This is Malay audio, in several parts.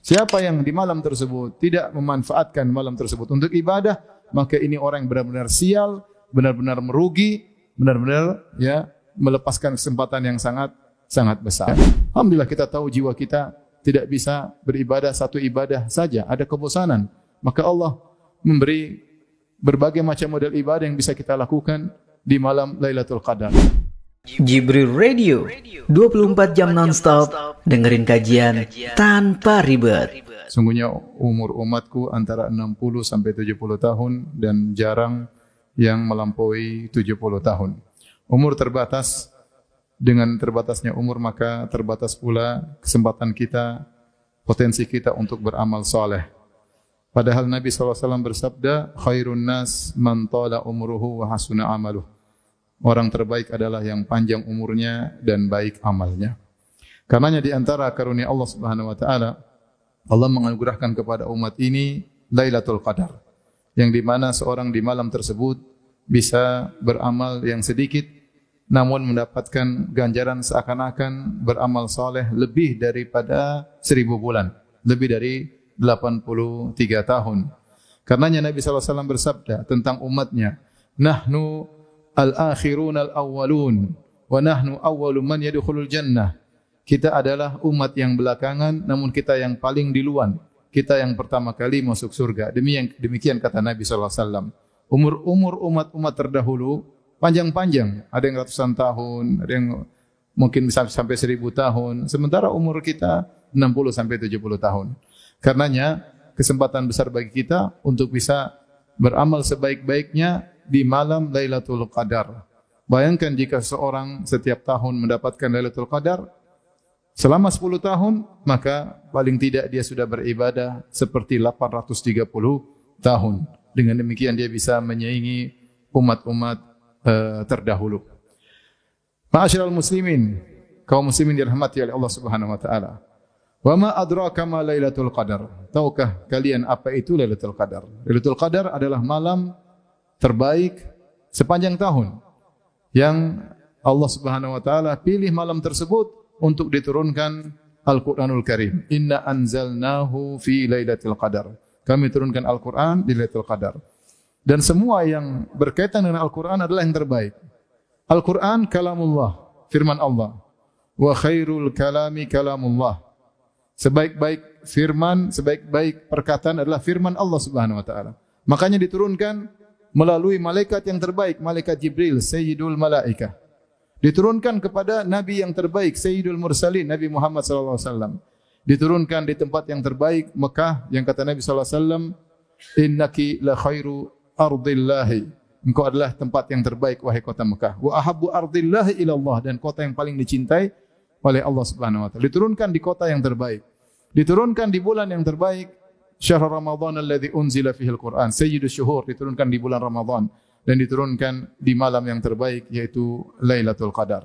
Siapa yang di malam tersebut tidak memanfaatkan malam tersebut untuk ibadah, maka ini orang yang benar-benar sial, benar-benar merugi, benar-benar ya melepaskan kesempatan yang sangat besar. Alhamdulillah kita tahu jiwa kita tidak bisa beribadah satu ibadah saja, ada kebosanan. Maka Allah memberi berbagai macam model ibadah yang bisa kita lakukan di malam Lailatul Qadar. Jibril Radio 24 jam nonstop dengerin kajian tanpa ribet. Sungguhnya umur umatku antara 60 sampai 70 tahun dan jarang yang melampaui 70 tahun. Umur terbatas, dengan terbatasnya umur maka terbatas pula kesempatan kita, potensi kita untuk beramal soleh. Padahal Nabi SAW bersabda, khairun nas man tala umruhu wa hasuna amaluh. Orang terbaik adalah yang panjang umurnya dan baik amalnya. Karenanya di antara karunia Allah Subhanahu wa taala, Allah menganugerahkan kepada umat ini Lailatul Qadar, yang di mana seorang di malam tersebut bisa beramal yang sedikit namun mendapatkan ganjaran seakan-akan beramal saleh lebih daripada 1000 bulan, lebih dari 83 tahun. Karenanya Nabi SAW bersabda tentang umatnya, nahnu al-akhirun al-awwalun wa nahnu awwalu man yadkhulul jannah. Kita adalah umat yang belakangan namun kita yang paling duluan. Kita yang pertama kali masuk surga. Demikian kata Nabi SAW. Umur umat-umat terdahulu panjang-panjang. Ada yang ratusan tahun, ada yang mungkin bisa sampai 1000 tahun. Sementara umur kita 60 sampai 70 tahun. Karenanya kesempatan besar bagi kita untuk bisa beramal sebaik-baiknya di malam Lailatul Qadar. Bayangkan jika seorang setiap tahun mendapatkan Lailatul Qadar, selama 10 tahun, maka paling tidak dia sudah beribadah seperti 830 tahun. Dengan demikian dia bisa menyaingi umat-umat terdahulu. Ma'asyiral muslimin, kaum muslimin dirahmati oleh Allah Subhanahu wa taala. Wa ma adraka ma Lailatul Qadar? Tahukah kalian apa itu Lailatul Qadar? Lailatul Qadar adalah malam terbaik sepanjang tahun yang Allah Subhanahu wa taala pilih malam tersebut untuk diturunkan Al-Qur'anul Karim. Inna anzalnahu fi Lailatul Qadar. Kami turunkan Al-Qur'an di Lailatul Qadar. Dan semua yang berkaitan dengan Al-Qur'an adalah yang terbaik. Al-Qur'an kalamullah, firman Allah. Wa khairul kalami kalamullah. Sebaik-baik firman, sebaik-baik perkataan adalah firman Allah Subhanahu wa taala. Makanya diturunkan melalui malaikat yang terbaik, malaikat Jibril, Sayyidul Malaikah. Diturunkan kepada Nabi yang terbaik, Sayyidul Mursalin, Nabi Muhammad SAW. Diturunkan di tempat yang terbaik, Mekah, yang kata Nabi SAW, innaki la khairu ardillahi. Engkau adalah tempat yang terbaik, wahai kota Mekah. Wa ahabbu ardillahi ilallah. Dan kota yang paling dicintai oleh Allah Subhanahu wa taala. Diturunkan di kota yang terbaik. Diturunkan di bulan yang terbaik, Syahrul Ramadan alladzi unzila fihi al-Qur'an, sayyidus syuhur, diturunkan di bulan Ramadan dan diturunkan di malam yang terbaik yaitu Lailatul Qadar.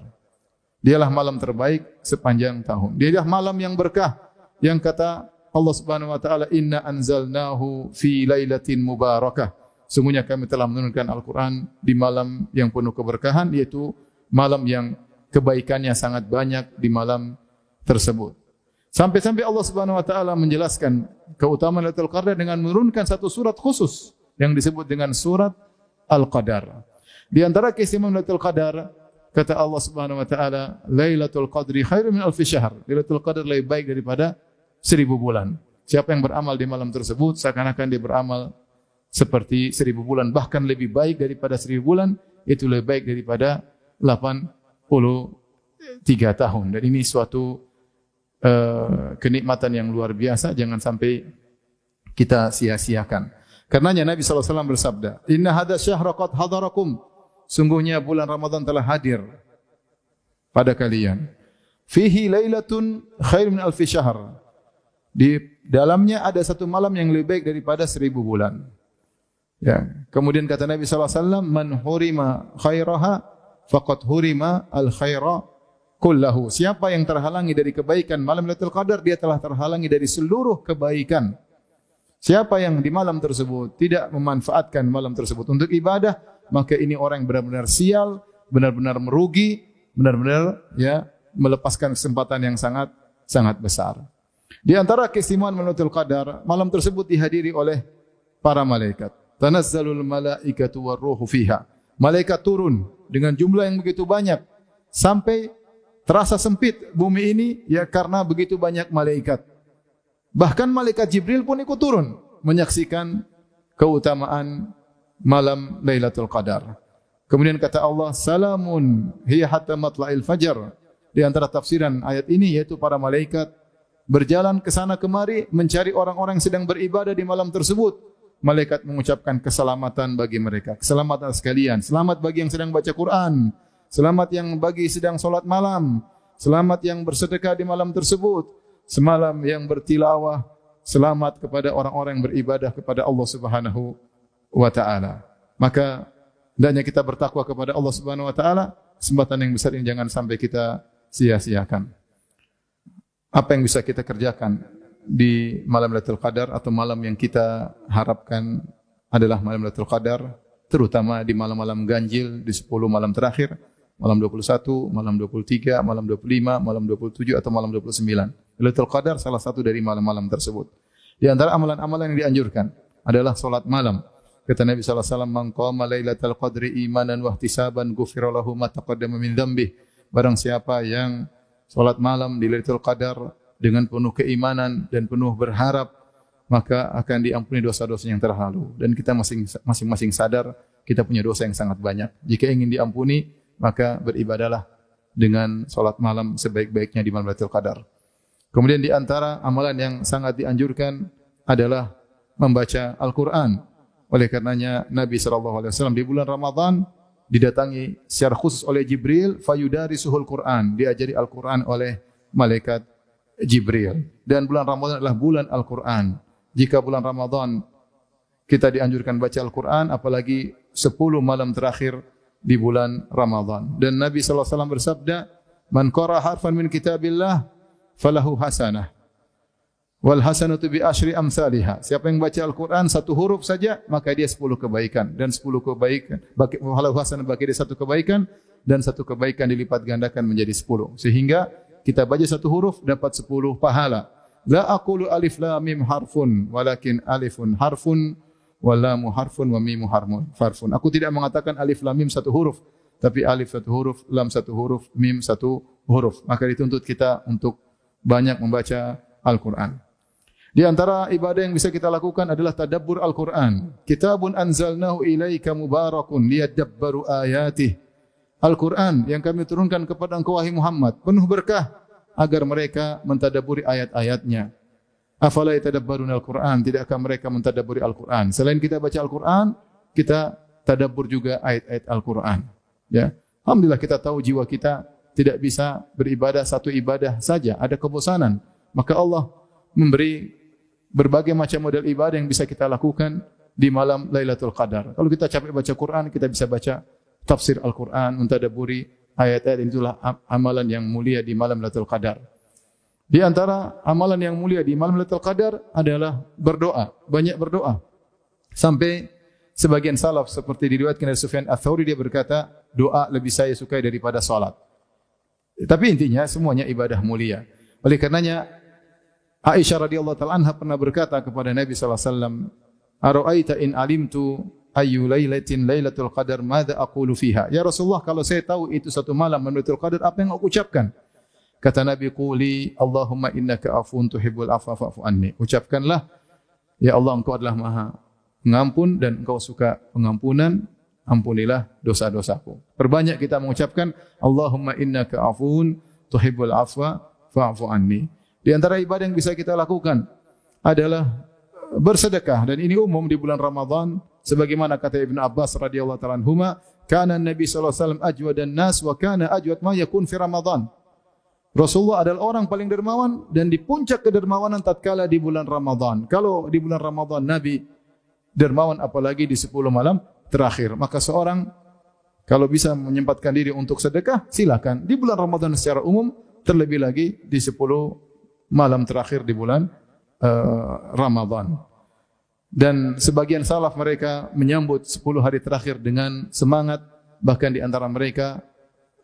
Dialah malam terbaik sepanjang tahun. Dialah malam yang berkah yang kata Allah Subhanahu wa taala, inna anzalnahu fi lailatin mubarakah. Sungguhnya kami telah menurunkan Al-Qur'an di malam yang penuh keberkahan, yaitu malam yang kebaikannya sangat banyak di malam tersebut. Sampai-sampai Allah Subhanahu wa taala menjelaskan keutamaan Lailatul Qadar dengan menurunkan satu surat khusus yang disebut dengan surat Al-Qadar. Di antara keistimewaan Lailatul Qadar, kata Allah Subhanahu wa taala, Lailatul Qadri khairun min alfi syahr. Lailatul Qadar lebih baik daripada 1000 bulan. Siapa yang beramal di malam tersebut seakan-akan dia beramal seperti 1000 bulan, bahkan lebih baik daripada 1000 bulan, itu lebih baik daripada 83 tahun. Dan ini suatu kenikmatan yang luar biasa, jangan sampai kita sia-siakan. Karenanya Nabi SAW bersabda, inna hadha syahra qad hadarakum. Sungguhnya bulan Ramadan telah hadir pada kalian. Fihi lailatun khair min alfi syahr. Di dalamnya ada satu malam yang lebih baik daripada 1000 bulan. Ya. Kemudian kata Nabi SAW, man hurima khairaha faqad hurima al khaira kullahu. Siapa yang terhalangi dari kebaikan malam Lailatul Qadar, dia telah terhalangi dari seluruh kebaikan. Siapa yang di malam tersebut tidak memanfaatkan malam tersebut untuk ibadah, maka ini orang yang benar-benar sial, benar-benar merugi, benar-benar ya melepaskan kesempatan yang sangat besar. Di antara keistimewaan Lailatul Qadar, malam tersebut dihadiri oleh para malaikat. Tanazzalul malaikatu warruhu fiha. Malaikat turun dengan jumlah yang begitu banyak sampai terasa sempit bumi ini ya karena begitu banyak malaikat. Bahkan malaikat Jibril pun ikut turun menyaksikan keutamaan malam Lailatul Qadar. Kemudian kata Allah, salamun hiya hatta matla'il fajar. Di antara tafsiran ayat ini yaitu para malaikat berjalan ke sana kemari mencari orang-orang yang sedang beribadah di malam tersebut. Malaikat mengucapkan keselamatan bagi mereka. Keselamatan sekalian. Selamat bagi yang sedang baca Quran. Selamat yang bagi sedang solat malam. Selamat yang bersedekah di malam tersebut. Semalam yang bertilawah. Selamat kepada orang-orang yang beribadah kepada Allah Subhanahu wa ta'ala. Maka hendaknya kita bertakwa kepada Allah Subhanahu wa ta'ala. Kesempatan yang besar ini jangan sampai kita sia-siakan. Apa yang bisa kita kerjakan di malam Lailatul Qadar atau malam yang kita harapkan adalah malam Lailatul Qadar, terutama di malam-malam ganjil di 10 malam terakhir, malam 21, malam 23, malam 25, malam 27 atau malam 29. Lailatul Qadar salah satu dari malam-malam tersebut. Di antara amalan-amalan yang dianjurkan adalah salat malam. Kata Nabi sallallahu alaihi wasallam, "Man qama Lailatul Qadri imanan wa ihtisaban ghufira lahu ma taqaddama min dzambihi." Barang siapa yang salat malam di Lailatul Qadar dengan penuh keimanan dan penuh berharap, maka akan diampuni dosa-dosa yang terlalu. Dan kita masing-masing sadar kita punya dosa yang sangat banyak. Jika ingin diampuni, maka beribadahlah dengan salat malam sebaik-baiknya di malam Lailatul Qadar. Kemudian di antara amalan yang sangat dianjurkan adalah membaca Al-Quran. Oleh karenanya Nabi SAW di bulan Ramadan didatangi secara khusus oleh Jibril, fayudarisuhul Quran, diajari Al-Quran oleh malaikat Jibril. Dan bulan Ramadan adalah bulan Al-Quran. Jika bulan Ramadan kita dianjurkan baca Al-Quran, apalagi 10 malam terakhir di bulan Ramadan. Dan Nabi SAW bersabda, "Man qara harfan min kitabillah falahu hasanah. Wal hasanatu bi asyri amsalihha." Siapa yang baca Al-Quran satu huruf saja, maka dia 10 kebaikan. Dan 10 kebaikan, falahu hasanah bagi dia satu kebaikan, dan satu kebaikan dilipat gandakan menjadi 10. Sehingga kita baca satu huruf dapat 10 pahala. La aqulu alif lam mim harfun walakin alifun harfun wa lamu harfun wa mimu harfun. Aku tidak mengatakan alif lam mim satu huruf, tapi alif satu huruf, lam satu huruf, mim satu huruf. Maka dituntut kita untuk banyak membaca Al-Quran. Di antara ibadah yang bisa kita lakukan adalah tadabbur Al-Quran. Kitabun anzalnahu ilaika mubarakun liyadabbaru ayatih. Al-Quran yang kami turunkan kepada engkau wahai Muhammad, penuh berkah agar mereka mentadabburi ayat-ayatnya. Afala yatadabbaruna Al-Quran, tidakkah mereka mentadabburi Al-Quran? Selain kita baca Al-Quran, kita tadabbur juga ayat-ayat Al-Quran. Ya. Alhamdulillah kita tahu jiwa kita tidak bisa beribadah satu ibadah saja, ada kebosanan. Maka Allah memberi berbagai macam model ibadah yang bisa kita lakukan di malam Lailatul Qadar. Kalau kita capek baca Quran, kita bisa baca tafsir Al-Quran, mentadabburi ayat-ayat. Itulah amalan yang mulia di malam Lailatul Qadar. Di antara amalan yang mulia di malam Lailatul Qadar adalah berdoa, banyak berdoa. Sampai sebagian salaf seperti diriwayatkan dari Sufyan Ats-Tsauri, dia berkata, doa lebih saya sukai daripada salat. Tapi intinya semuanya ibadah mulia. Oleh karenanya Aisyah radhiyallahu taala anha pernah berkata kepada Nabi sallallahu alaihi wasallam, "Ara'aita in alimtu ayyu lailatin lailatul qadar madza aqulu fiha?" Ya Rasulullah, kalau saya tahu itu satu malam Lailatul Qadar, apa yang aku ucapkan? Kata Nabi, "Quli Allahumma innaka afuwun tuhibbul afwa fa'fu anni." Ucapkanlah, ya Allah, engkau adalah Maha Pengampun dan engkau suka pengampunan, ampunilah dosa-dosaku. Perbanyak kita mengucapkan Allahumma innaka afuwun tuhibbul afwa fa'fu anni. Di antara ibadah yang bisa kita lakukan adalah bersedekah, dan ini umum di bulan Ramadan sebagaimana kata Ibnu Abbas radhiyallahu ta'ala anhuma, kana Nabi sallallahu alaihi wasallam ajwadan nas wa kana ajwad ma yakun fi Ramadan. Rasulullah adalah orang paling dermawan dan di puncak kedermawanan tatkala di bulan Ramadan. Kalau di bulan Ramadan Nabi dermawan, apalagi di 10 malam terakhir. Maka seorang kalau bisa menyempatkan diri untuk sedekah, silakan. Di bulan Ramadan secara umum, terlebih lagi di 10 malam terakhir di bulan Ramadan. Dan sebagian salaf mereka menyambut 10 hari terakhir dengan semangat, bahkan di antara mereka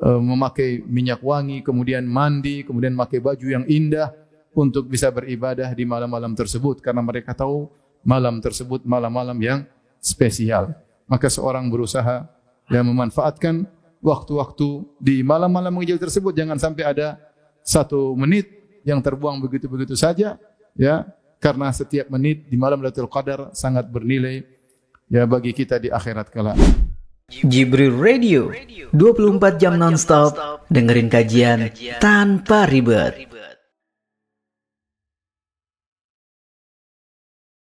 memakai minyak wangi, kemudian mandi, kemudian memakai baju yang indah untuk bisa beribadah di malam-malam tersebut karena mereka tahu malam tersebut malam-malam yang spesial. Maka seorang berusaha memanfaatkan waktu-waktu di malam-malam menghijau tersebut, jangan sampai ada 1 menit yang terbuang begitu-begitu saja, ya, karena setiap menit di malam Lailatul Qadar sangat bernilai ya bagi kita di akhirat kelak. Jibril Radio 24 jam nonstop dengerin kajian tanpa ribet.